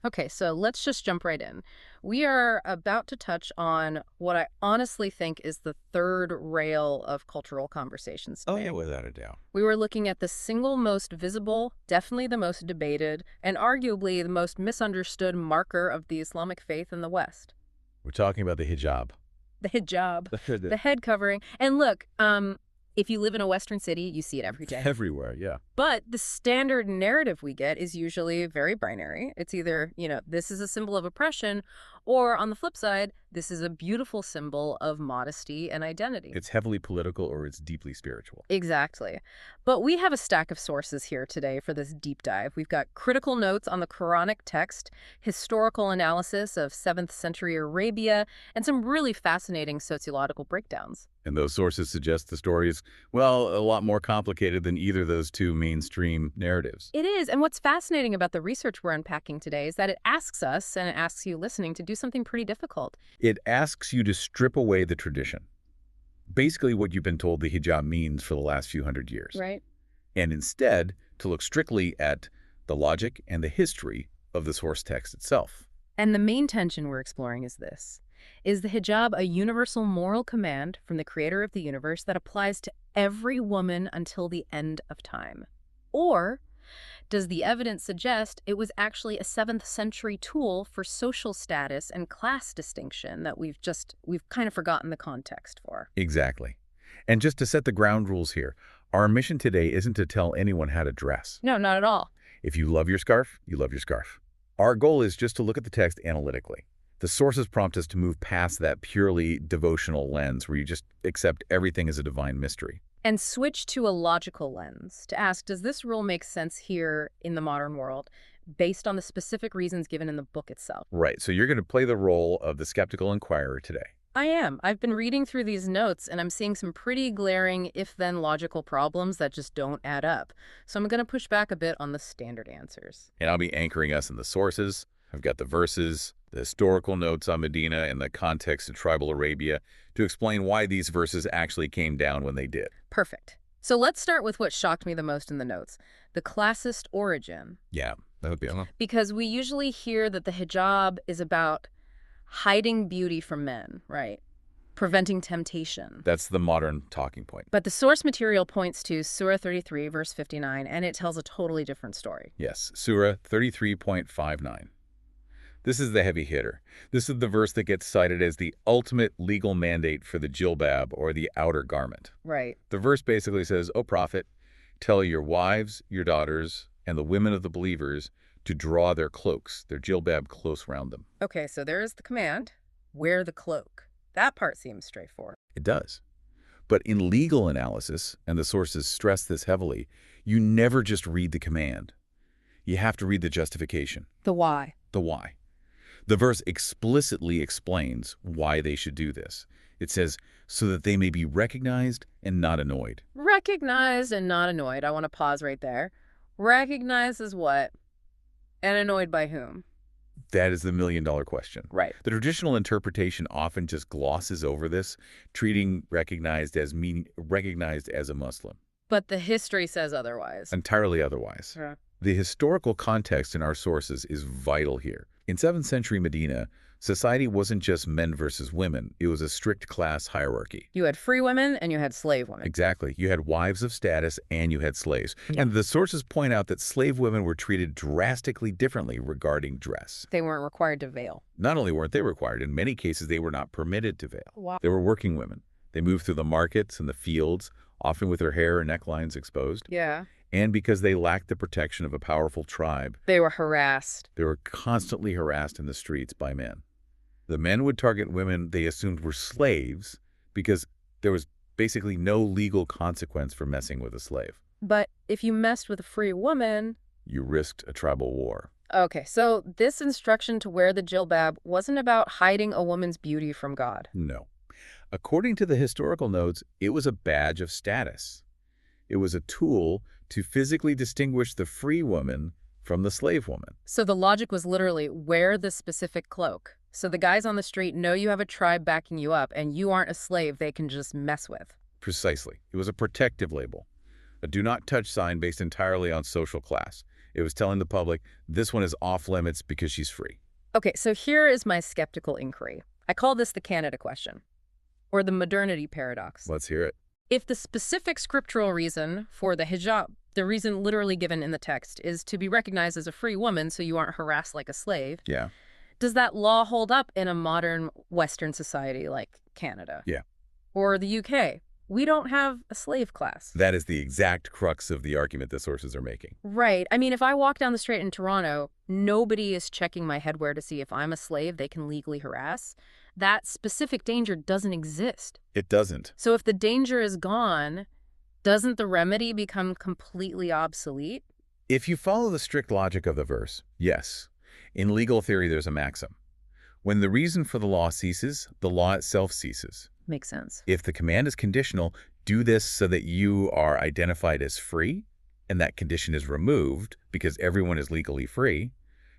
Okay, so let's just jump right in. We are about to touch on what I honestly think is the third rail of cultural conversations Oh, yeah, today. without a doubt. We were looking at the single most visible, definitely the most debated, and arguably the most misunderstood marker of the Islamic faith in the West. We're talking about the hijab. The hijab, The- the head covering. And look, if you live in a Western city, you see it every day. Everywhere, yeah. But the standard narrative we get is usually very binary. It's either, this is a symbol of oppression, or on the flip side, this is a beautiful symbol of modesty and identity. It's heavily political or it's deeply spiritual. Exactly. But we have a stack of sources here today for this deep dive. We've got critical notes on the Quranic text, historical analysis of 7th century Arabia, and some really fascinating sociological breakdowns. And those sources suggest the story is, well, a lot more complicated than either of those two mainstream narratives. It is. And what's fascinating about the research we're unpacking today is that it asks us, and it asks you listening, to do something pretty difficult. It asks you to strip away the tradition. Basically what you've been told the hijab means for the last few hundred years. Right. And instead, to look strictly at the logic and the history of the source text itself. And the main tension we're exploring is this. Is the hijab a universal moral command from the creator of the universe that applies to every woman until the end of time? Or does the evidence suggest it was actually a 7th century tool for social status and class distinction that we've kind of forgotten the context for? Exactly. And just to set the ground rules here, our mission today isn't to tell anyone how to dress. No, not at all. If you love your scarf, you love your scarf. Our goal is just to look at the text analytically. The sources prompt us to move past that purely devotional lens where you just accept everything as a divine mystery. And switch to a logical lens to ask, does this rule make sense here in the modern world based on the specific reasons given in the book itself? Right, so you're going to play the role of the skeptical inquirer today. I am. I've been reading through these notes, and I'm seeing some pretty glaring if-then logical problems that just don't add up. So I'm going to push back a bit on the standard answers. And I'll be anchoring us in the sources. I've got the verses, the historical notes on Medina, and the context of tribal Arabia to explain why these verses actually came down when they did. Perfect. So let's start with what shocked me the most in the notes, the classist origin. Yeah, that would be enough. Because we usually hear that the hijab is about hiding beauty from men, right? Preventing temptation. That's the modern talking point. But the source material points to Surah 33, verse 59, and it tells a totally different story. Yes, Surah 33.59. This is the heavy hitter. This is the verse that gets cited as the ultimate legal mandate for the jilbab, or the outer garment. Right. The verse basically says, "O prophet, tell your wives, your daughters, and the women of the believers to draw their cloaks, their jilbab, close around them." Okay, so there is the command, wear the cloak. That part seems straightforward. It does. But in legal analysis, and the sources stress this heavily, you never just read the command. You have to read the justification, The why. the why. The verse explicitly explains why they should do this. It says, so that they may be recognized and not annoyed. Recognized and not annoyed. I want to pause right there. Recognized as what? And annoyed by whom? That is the million-dollar question. Right. The traditional interpretation often just glosses over this, treating recognized as a Muslim. But the history says otherwise. Entirely otherwise. Yeah. The historical context in our sources is vital here. In 7th century Medina, society wasn't just men versus women. It was a strict class hierarchy. You had free women and you had slave women. Exactly. You had wives of status and you had slaves. And the sources point out that slave women were treated drastically differently regarding dress. They weren't required to veil. Not only weren't they required, in many cases they were not permitted to veil. Wow. They were working women. They moved through the markets and the fields, often with their hair and necklines exposed. Yeah. And because they lacked the protection of a powerful tribe, They were harassed. they were constantly harassed in the streets by men. The men would target women they assumed were slaves because there was basically no legal consequence for messing with a slave. But if you messed with a free woman... You risked a tribal war. Okay, so this instruction to wear the jilbab wasn't about hiding a woman's beauty from God. No. According to the historical notes, it was a badge of status. It was a tool to physically distinguish the free woman from the slave woman. So the logic was literally, wear the specific cloak. So the guys on the street know you have a tribe backing you up and you aren't a slave they can just mess with. Precisely. It was a protective label, a do not touch sign based entirely on social class. It was telling the public, this one is off limits because she's free. Okay, so here is my skeptical inquiry. I call this the Canada question, or the modernity paradox. Let's hear it. If the specific scriptural reason for the hijab, the reason literally given in the text, is to be recognized as a free woman so you aren't harassed like a slave, Yeah. does that law hold up in a modern Western society like Canada? Yeah. Or the UK? We don't have a slave class. That is the exact crux of the argument the sources are making. Right. I mean, if I walk down the street in Toronto, nobody is checking my headwear to see if I'm a slave they can legally harass. That specific danger doesn't exist. It doesn't. So if the danger is gone, doesn't the remedy become completely obsolete? If you follow the strict logic of the verse, yes. In legal theory, there's a maxim. When the reason for the law ceases, the law itself ceases. Makes sense. If the command is conditional, do this so that you are identified as free, and that condition is removed because everyone is legally free,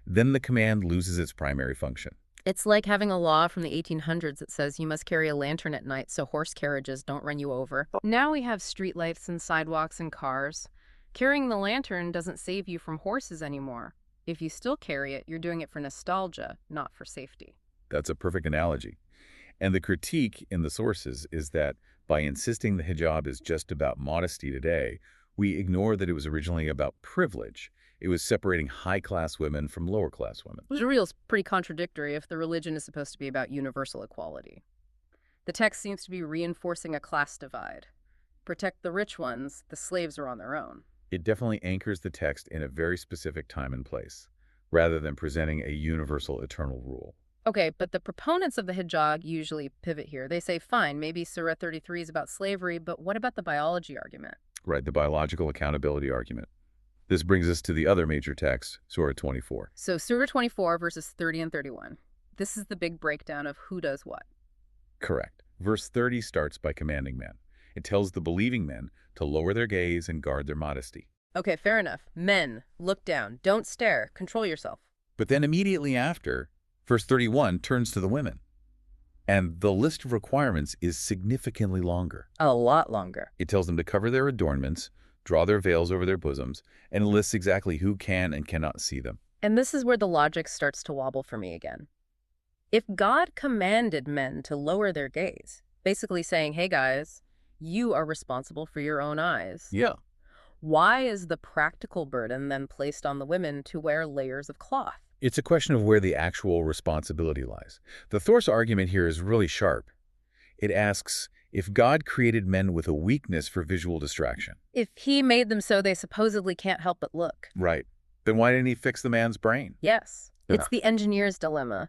then the command loses its primary function. It's like having a law from the 1800s that says you must carry a lantern at night so horse carriages don't run you over. Now we have streetlights and sidewalks and cars. Carrying the lantern doesn't save you from horses anymore. If you still carry it, you're doing it for nostalgia, not for safety. That's a perfect analogy. And the critique in the sources is that by insisting the hijab is just about modesty today, we ignore that it was originally about privilege. It was separating high-class women from lower-class women. Which is pretty contradictory if the religion is supposed to be about universal equality. The text seems to be reinforcing a class divide. Protect the rich ones, the slaves are on their own. It definitely anchors the text in a very specific time and place, rather than presenting a universal eternal rule. Okay, but the proponents of the hijab usually pivot here. They say, fine, maybe Surah 33 is about slavery, but what about the biology argument? Right, the biological accountability argument. This brings us to the other major text, Surah 24. So Surah 24 verses 30 and 31. This is the big breakdown of who does what. Correct. Verse 30 starts by commanding men. It tells the believing men to lower their gaze and guard their modesty. Okay, fair enough. Men, look down. Don't stare. Control yourself. But then immediately after, verse 31 turns to the women. And the list of requirements is significantly longer. A lot longer. It tells them to cover their adornments, draw their veils over their bosoms, and lists exactly who can and cannot see them. And this is where the logic starts to wobble for me again. If God commanded men to lower their gaze, basically saying, hey guys, you are responsible for your own eyes. Yeah. Why is the practical burden then placed on the women to wear layers of cloth? It's a question of where the actual responsibility lies. The Thor's argument here is really sharp. It asks, if God created men with a weakness for visual distraction. If he made them so they supposedly can't help but look. Right. Then why didn't he fix the man's brain? Yes. Yeah. It's the engineer's dilemma.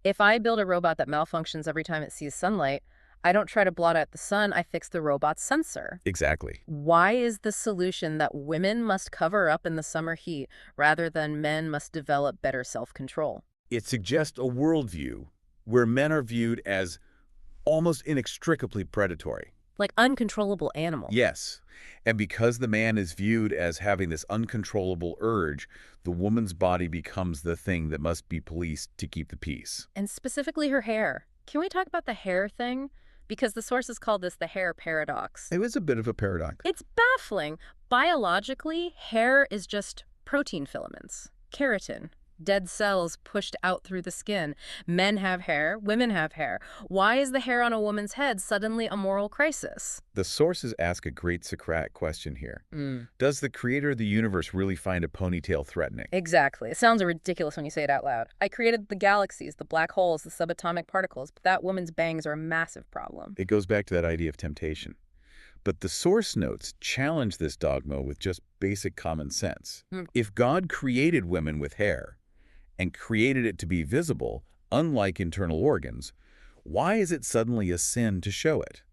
If I build a robot that malfunctions every time it sees sunlight, I don't try to blot out the sun, I fix the robot's sensor. Exactly. Why is the solution that women must cover up in the summer heat rather than men must develop better self-control? It suggests a worldview where men are viewed as almost inextricably predatory. Like uncontrollable animals. Yes. And because the man is viewed as having this uncontrollable urge, the woman's body becomes the thing that must be policed to keep the peace. And specifically her hair. Can we talk about the hair thing? Because the sources call this the hair paradox. It was a bit of a paradox. It's baffling. Biologically, hair is just protein filaments, keratin, dead cells pushed out through the skin. Men have hair, women have hair. Why is the hair on a woman's head suddenly a moral crisis? The sources ask a great Socratic question here. Does the creator of the universe really find a ponytail threatening? Exactly. It sounds ridiculous when you say it out loud. I created the galaxies, the black holes, the subatomic particles, but that woman's bangs are a massive problem. It goes back to that idea of temptation. But the source notes challenge this dogma with just basic common sense. If God created women with hair and created it to be visible, unlike internal organs, why is it suddenly a sin to show it?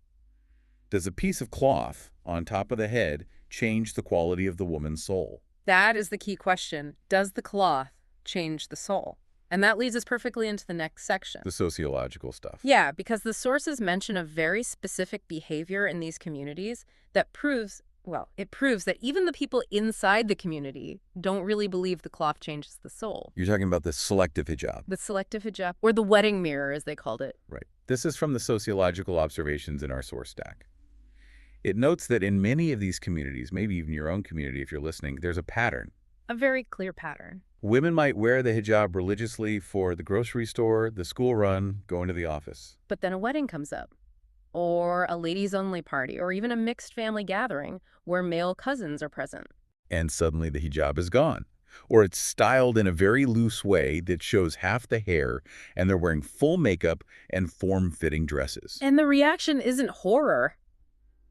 Does a piece of cloth on top of the head change the quality of the woman's soul? That is the key question. Does the cloth change the soul? And that leads us perfectly into the next section. The sociological stuff. Yeah, because the sources mention a very specific behavior in these communities that proves, well, it proves that even the people inside the community don't really believe the cloth changes the soul. You're talking about the selective hijab. The selective hijab, or the wedding mirror, as they called it. Right. This is from the sociological observations in our source stack. It notes that in many of these communities, maybe even your own community if you're listening, there's a pattern. A very clear pattern. Women might wear the hijab religiously for the grocery store, the school run, going to the office. But then a wedding comes up, or a ladies-only party, or even a mixed family gathering where male cousins are present. And suddenly the hijab is gone. Or it's styled in a very loose way that shows half the hair, and they're wearing full makeup and form-fitting dresses. And the reaction isn't horror.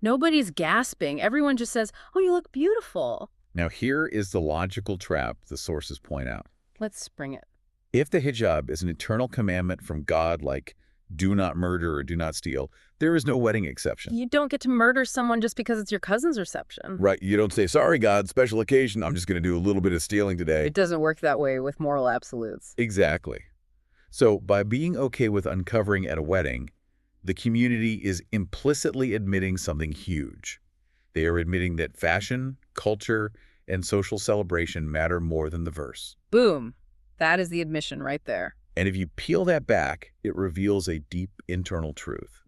Nobody's gasping. Everyone just says, "Oh, you look beautiful." Now here is the logical trap the sources point out. Let's spring it. If the hijab is an eternal commandment from God like do not murder or do not steal, there is no wedding exception. You don't get to murder someone just because it's your cousin's reception. Right, you don't say, sorry God, special occasion, I'm just going to do a little bit of stealing today. It doesn't work that way with moral absolutes. Exactly. So by being okay with uncovering at a wedding, the community is implicitly admitting something huge. They are admitting that fashion, culture, and social celebration matter more than the verse. Boom. That is the admission right there. And if you peel that back, it reveals a deep internal truth.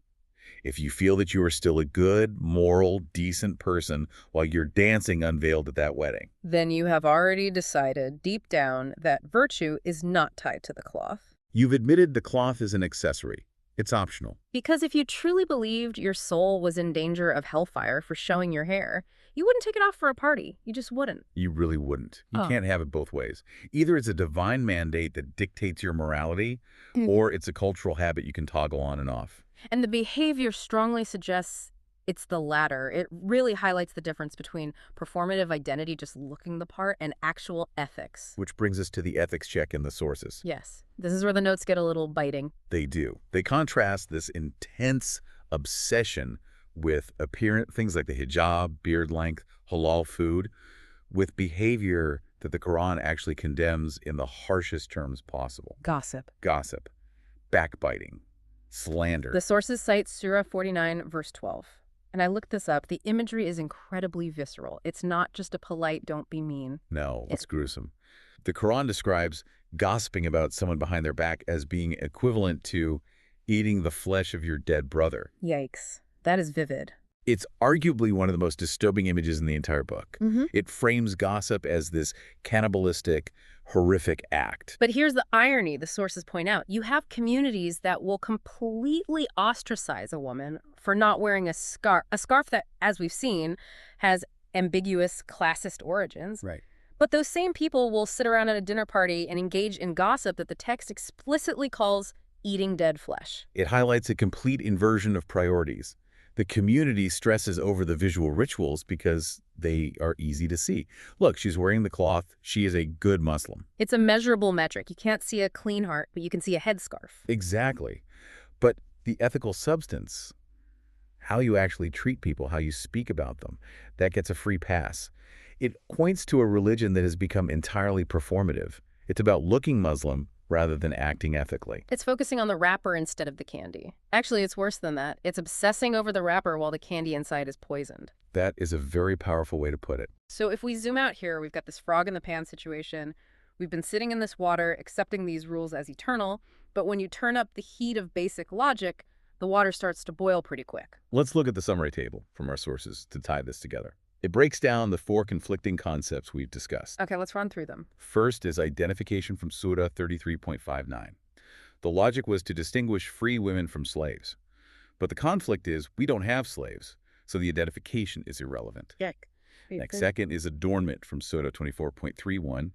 If you feel that you are still a good, moral, decent person while you're dancing unveiled at that wedding, then you have already decided deep down that virtue is not tied to the cloth. you've admitted the cloth is an accessory. It's optional. Because if you truly believed your soul was in danger of hellfire for showing your hair, you wouldn't take it off for a party. You just wouldn't. You really wouldn't. You Oh. can't have it both ways. Either it's a divine mandate that dictates your morality, or it's a cultural habit you can toggle on and off. And the behavior strongly suggests it's the latter. It really highlights the difference between performative identity, just looking the part, and actual ethics. Which brings us to the ethics check in the sources. Yes, this is where the notes get a little biting. They do. They contrast this intense obsession with appearance, things like the hijab, beard length, halal food, with behavior that the Quran actually condemns in the harshest terms possible. Gossip. Gossip, backbiting, slander. The sources cite Surah 49, verse 12. And I looked this up. The imagery is incredibly visceral. It's not just a polite, don't be mean. No, it's gruesome. The Quran describes gossiping about someone behind their back as being equivalent to eating the flesh of your dead brother. Yikes. That is vivid. It's arguably one of the most disturbing images in the entire book. It frames gossip as this cannibalistic, horrific act. But here's the irony the sources point out. You have communities that will completely ostracize a woman for not wearing a scarf that, as we've seen, has ambiguous classist origins. Right. But those same people will sit around at a dinner party and engage in gossip that the text explicitly calls eating dead flesh. It highlights a complete inversion of priorities. The community stresses over the visual rituals because they are easy to see. Look, she's wearing the cloth. She is a good Muslim. It's a measurable metric. You can't see a clean heart, but you can see a headscarf. Exactly. But the ethical substance, how you actually treat people, how you speak about them, that gets a free pass. It points to a religion that has become entirely performative. It's about looking Muslim rather than acting ethically. It's focusing on the wrapper instead of the candy. Actually, it's worse than that. It's obsessing over the wrapper while the candy inside is poisoned. That is a very powerful way to put it. So if we zoom out here, we've got this frog in the pan situation. We've been sitting in this water, accepting these rules as eternal. But when you turn up the heat of basic logic, the water starts to boil pretty quick. Let's look at the summary table from our sources to tie this together. It breaks down the four conflicting concepts we've discussed. Okay, let's run through them. First is identification from Surah 33.59. The logic was to distinguish free women from slaves. But the conflict is we don't have slaves, so the identification is irrelevant. Yuck. Next, second is adornment from Surah 24.31.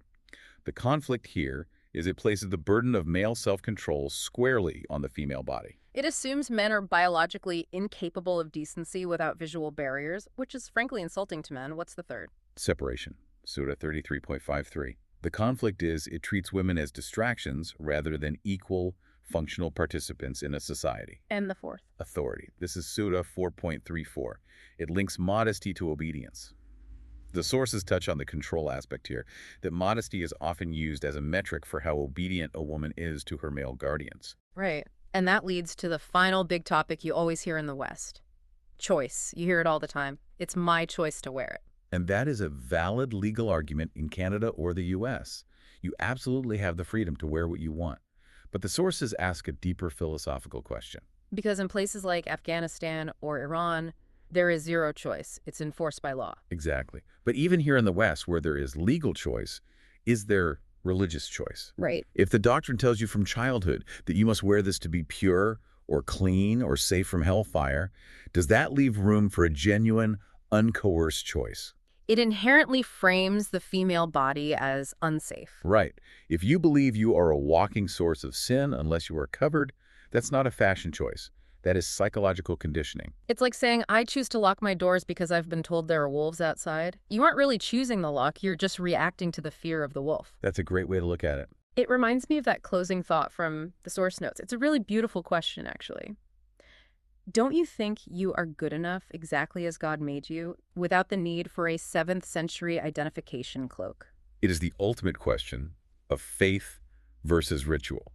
The conflict here is it places the burden of male self-control squarely on the female body. It assumes men are biologically incapable of decency without visual barriers, which is frankly insulting to men. What's the third? Separation, Surah 33.53. The conflict is it treats women as distractions rather than equal, functional participants in a society. And the fourth? Authority. This is Surah 4.34. It links modesty to obedience. The sources touch on the control aspect here, that modesty is often used as a metric for how obedient a woman is to her male guardians. Right. And that leads to the final big topic you always hear in the West. Choice. You hear it all the time. It's my choice to wear it. And that is a valid legal argument in Canada or the U.S. You absolutely have the freedom to wear what you want. But the sources ask a deeper philosophical question. Because in places like Afghanistan or Iran, There is zero choice. It's enforced by law. Exactly. But even here in the West, where there is legal choice, is there religious choice? Right. If the doctrine tells you from childhood that you must wear this to be pure or clean or safe from hellfire, does that leave room for a genuine, uncoerced choice? It inherently frames the female body as unsafe. Right. If you believe you are a walking source of sin unless you are covered, that's not a fashion choice. That is psychological conditioning. It's like saying, I choose to lock my doors because I've been told there are wolves outside. You aren't really choosing the lock, you're just reacting to the fear of the wolf. That's a great way to look at it. It reminds me of that closing thought from the source notes. It's a really beautiful question, actually. Don't you think you are good enough exactly as God made you without the need for a 7th century identification cloak? It is the ultimate question of faith versus ritual.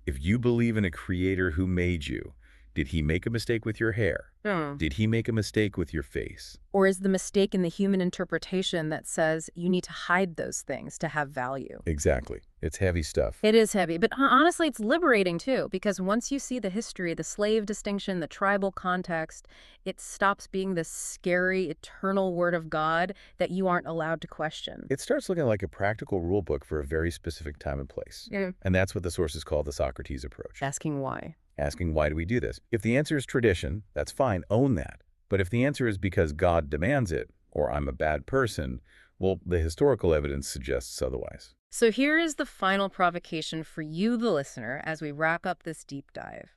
If you believe in a creator who made you, did he make a mistake with your hair? Did he make a mistake with your face? Or is the mistake in the human interpretation that says you need to hide those things to have value? Exactly. It's heavy stuff. It is heavy, but honestly, it's liberating too, because once you see the history, the slave distinction, the tribal context, it stops being this scary, eternal word of God that you aren't allowed to question. It starts looking like a practical rule book for a very specific time and place. Yeah. And that's what the sources call the Socrates approach. Asking why. Asking, why do we do this? If the answer is tradition, that's fine, own that. But if the answer is because God demands it, or I'm a bad person, well, the historical evidence suggests otherwise. So here is the final provocation for you, the listener, as we wrap up this deep dive.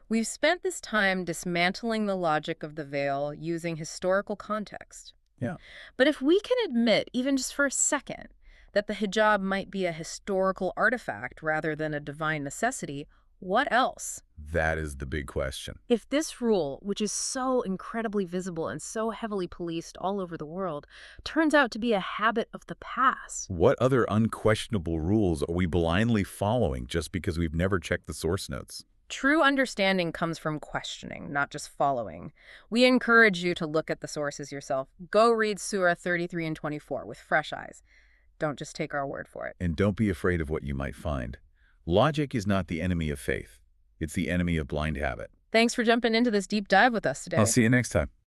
We've spent this time dismantling the logic of the veil using historical context. Yeah. But if we can admit, even just for a second, that the hijab might be a historical artifact rather than a divine necessity, what else? That is the big question. If this rule, which is so incredibly visible and so heavily policed all over the world, turns out to be a habit of the past. What other unquestionable rules are we blindly following just because we've never checked the source notes? True understanding comes from questioning, not just following. We encourage you to look at the sources yourself. Go read Surah 33 and 24 with fresh eyes. Don't just take our word for it. And don't be afraid of what you might find. Logic is not the enemy of faith. It's the enemy of blind habit. Thanks for jumping into this deep dive with us today. I'll see you next time.